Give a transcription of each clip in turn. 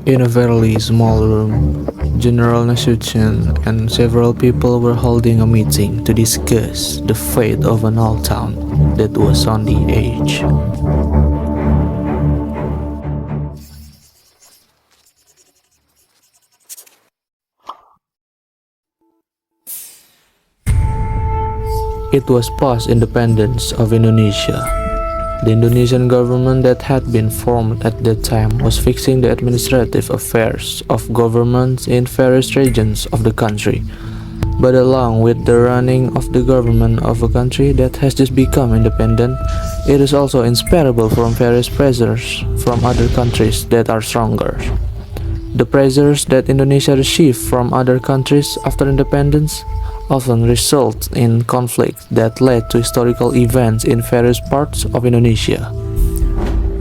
In a very small room, General Nasution and several people were holding a meeting to discuss the fate of an old town that was on the edge. It was post-independence of Indonesia. The Indonesian government that had been formed at that time was fixing the administrative affairs of governments in various regions of the country. But along with the running of the government of a country that has just become independent, it is also inseparable from various pressures from other countries that are stronger. The pressures that Indonesia received from other countries after independence often result in conflict that led to historical events in various parts of Indonesia.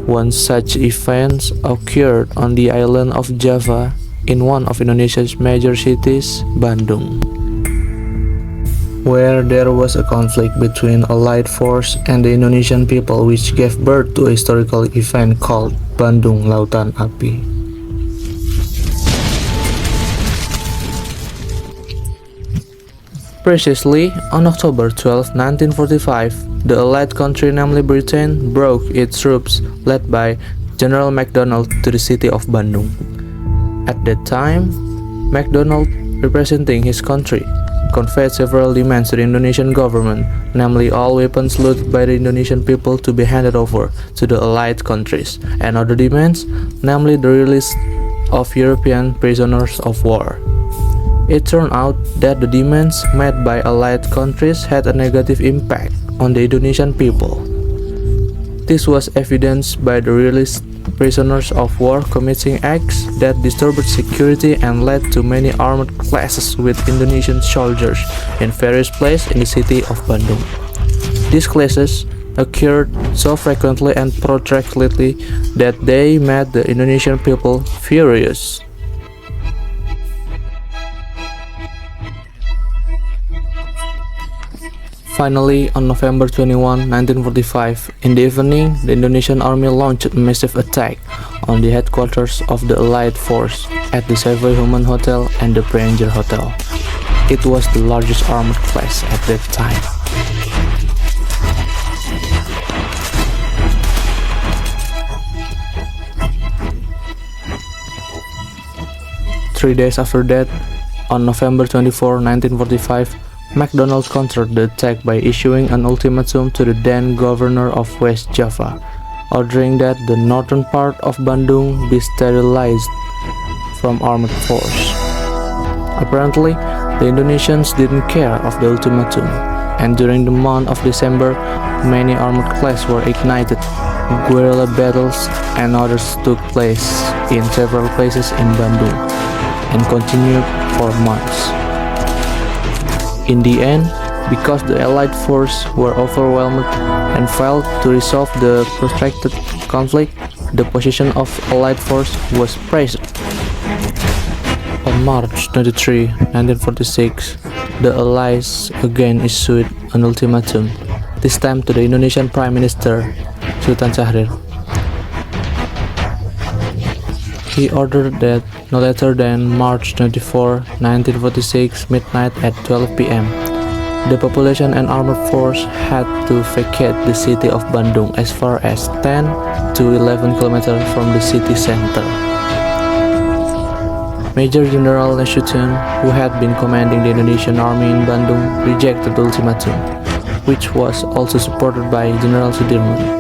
One such event occurred on the island of Java in one of Indonesia's major cities, Bandung, where there was a conflict between Allied force and the Indonesian people, which gave birth to a historical event called Bandung Lautan Api. Precisely, on October 12, 1945, the Allied country, namely Britain, broke its troops led by General MacDonald to the city of Bandung. At that time, MacDonald, representing his country, conveyed several demands to the Indonesian government, namely all weapons looted by the Indonesian people to be handed over to the Allied countries, and other demands, namely the release of European prisoners of war. It turned out that the demands made by Allied countries had a negative impact on the Indonesian people. This was evidenced by the released prisoners of war committing acts that disturbed security and led to many armed clashes with Indonesian soldiers in various places in the city of Bandung. These clashes occurred so frequently and protractedly that they made the Indonesian people furious. Finally, on November 21, 1945, in the evening, the Indonesian army launched a massive attack on the headquarters of the Allied force at the Savoy Human Hotel and the Pranger Hotel. It was the largest armed clash at that time. Three days after that, on November 24, 1945, MacDonald countered the attack by issuing an ultimatum to the then governor of West Java, ordering that the northern part of Bandung be sterilized from armed force. Apparently, the Indonesians didn't care of the ultimatum, and during the month of December, many armed clashes were ignited, guerrilla battles and others took place in several places in Bandung, and continued for months. In the end, because the Allied forces were overwhelmed and failed to resolve the protracted conflict, the position of Allied force was pressed. On March 23, 1946, the Allies again issued an ultimatum, this time to the Indonesian Prime Minister, Sultan Syahrir. He ordered that no later than March 24, 1946, midnight at 12 p.m., the population and armed force had to vacate the city of Bandung as far as 10 to 11 kilometers from the city center. Major General Nasution, who had been commanding the Indonesian army in Bandung, rejected the ultimatum, which was also supported by General Sudirman.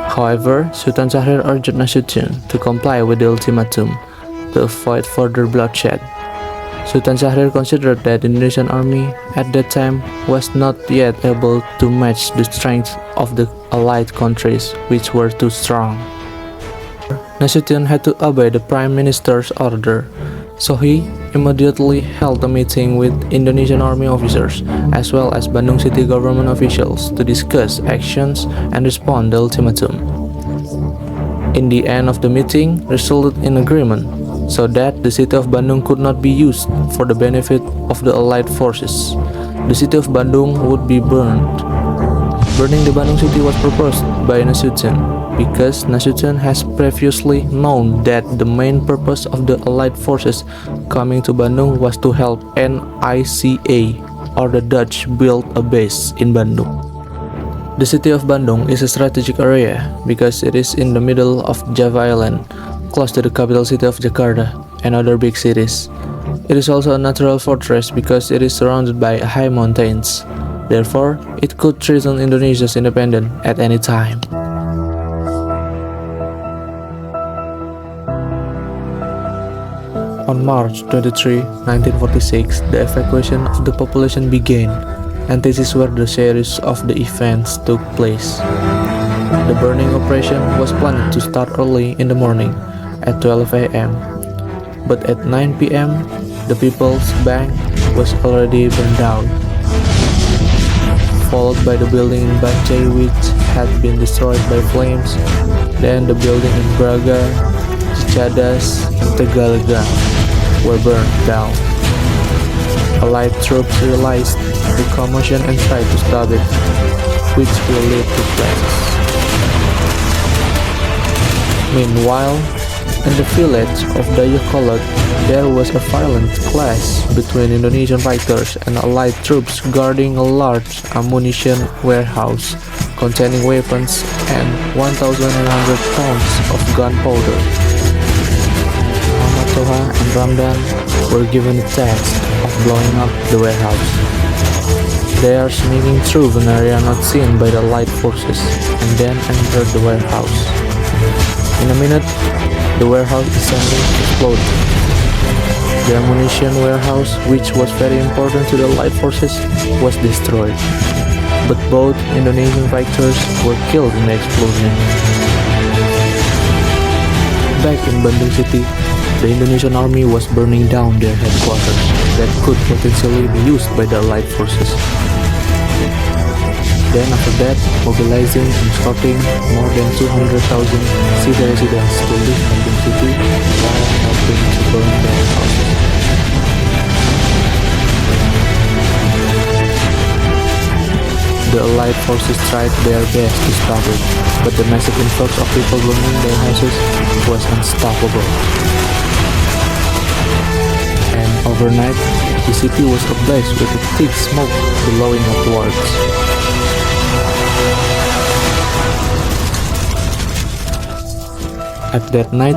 However, Sultan Syahrir urged Nasution to comply with the ultimatum to avoid further bloodshed. Sultan Syahrir considered that the Indonesian army at that time was not yet able to match the strength of the Allied countries, which were too strong. Nasution had to obey the Prime Minister's order, so he immediately held a meeting with Indonesian army officers as well as Bandung city government officials to discuss actions and respond to the ultimatum. In the end of the meeting resulted in agreement so that the city of Bandung could not be used for the benefit of the Allied forces. The city of Bandung would be burned. Burning the Bandung city was proposed by Nasution, because Nasution has previously known that the main purpose of the Allied forces coming to Bandung was to help NICA, or the Dutch, build a base in Bandung. The city of Bandung is a strategic area because it is in the middle of Java Island, close to the capital city of Jakarta and other big cities. It is also a natural fortress because it is surrounded by high mountains. Therefore, it could threaten Indonesia's independence at any time. On March 23, 1946, the evacuation of the population began, and this is where the series of the events took place. The burning operation was planned to start early in the morning at 12 a.m., but at 9 p.m., the People's Bank was already burned down, followed by the building in Bancai which had been destroyed by flames, then the building in Braga, Cicadas, and Tegalaga were burned down. Allied troops realized the commotion and tried to stop it, which will lead to flames. Meanwhile, in the village of Dayakolot, there was a violent clash between Indonesian fighters and Allied troops guarding a large ammunition warehouse containing weapons and 1,100 tons of gunpowder. Toha and Ramdan were given the task of blowing up the warehouse. They are sneaking through an area not seen by the Allied forces and then entered the warehouse. In a minute, the warehouse is suddenly exploded. The ammunition warehouse, which was very important to the Allied forces, was destroyed. But both Indonesian fighters were killed in the explosion. Back in Bandung City, the Indonesian army was burning down their headquarters that could potentially be used by the Allied forces. Then after that, mobilizing and escorting more than 200,000 city residents to leave Bandung City while helping to burn their houses. The Allied forces tried their best to stop it, but the massive influx of people burning their houses was unstoppable. And overnight, the city was ablaze with a thick smoke billowing upwards. At that night,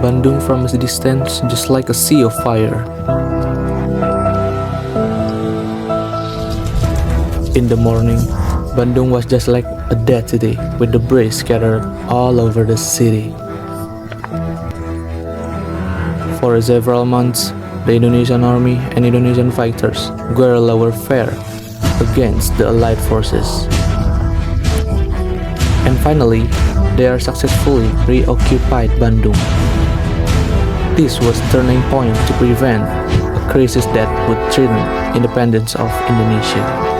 Bandung from a distance just like a sea of fire. In the morning, Bandung was just like a dead city with debris scattered all over the city. For several months, the Indonesian army and Indonesian fighters guerrilla warfare against the Allied forces. And finally, they are successfully reoccupied Bandung. This was turning point to prevent a crisis that would threaten independence of Indonesia.